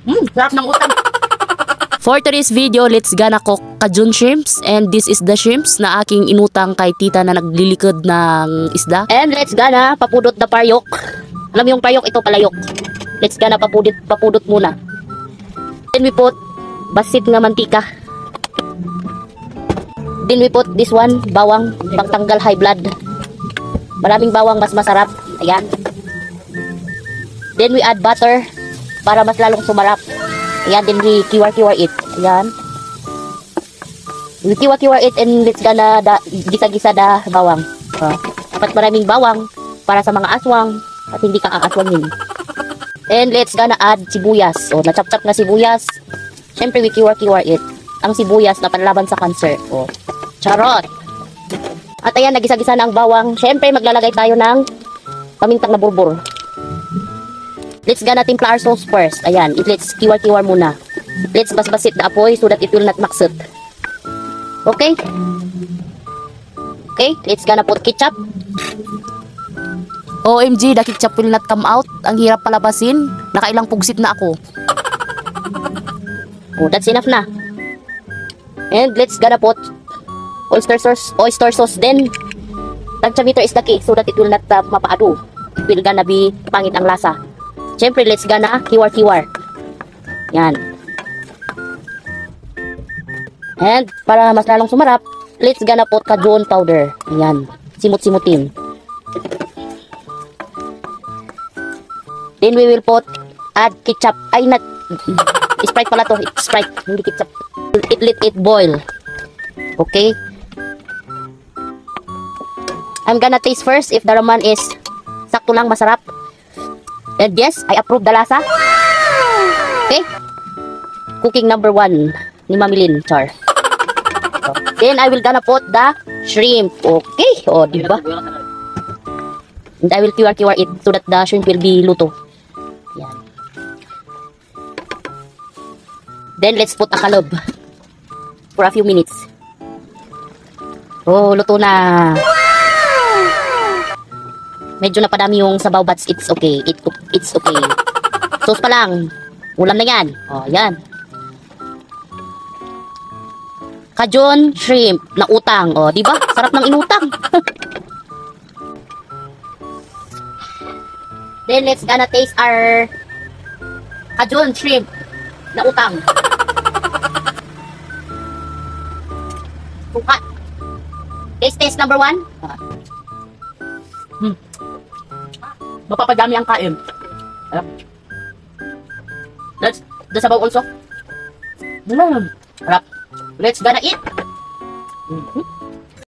Sarap ng utang. For today's video, let's gonna cook Cajun shrimps. And this is the shrimps na aking inutang kay tita na naglilikod ng isda. And let's gonna papudot the paryok. Alam mo yung paryok, ito palayok. Let's gonna papudot muna. Then we put basit nga mantika. Then we put this one, bawang, pangtanggal high blood. Maraming bawang, mas masarap. Ayan. Then we add butter para mas lalong sumarap. Ayan, then we kiwar it. Ayan. We kiwar it and let's gonna gisa-gisa da bawang. Dapat maraming bawang para sa mga aswang at hindi ka aaswangin. And let's gonna add sibuyas. O, na-chop-chop na sibuyas. Siyempre, we kiwar it. Ang sibuyas na panlaban sa cancer. O, charot! At ayan, nagisa-gisa na ang bawang. Siyempre, maglalagay tayo ng pamintang na burbur. Let's gonna timpla our sauce first. Ayan, let's kiwar muna. Let's basbasit the apoy so that it will not maksut. Okay? Okay, let's gonna put ketchup. OMG, the ketchup will not come out. Ang hirap palabasin. Nakailang pugsit na ako. Oh, that's enough na. And let's gonna put oyster sauce. Then, tagchamiter is the key so that it will not mapaado. It will gonna be pangit ang lasa. Siyempre, let's gonna kiwar. Yan. And, para mas lalong sumarap, let's gonna put Cajun powder. Yan. Simut-simutin. Then, we will add ketchup. Ay, not, Sprite pala to. Sprite, hindi ketchup. Let it boil. Okay? I'm gonna taste first if the ramen is sakto lang masarap. And yes, I approve the lasa. Okay? Cooking number 1 ni Mami Lynn, char. So, then I will gonna put the shrimp. Okay? O, diba? And I will kiwar it so that the shrimp will be luto. Yan. Then let's put a kalob for a few minutes. Oh, luto na. Medyo napadami yung sabaw but it's okay. It's okay. Sauce pa lang. Ulam na yan. O, yan. Cajun shrimp na utang. O, diba? Sarap ng inutang. Then, let's gonna taste our Cajun shrimp na utang. Sukat. Taste number 1. Mapapadami ang kain. Let's the sabaw also. Harap. Let's gonna eat.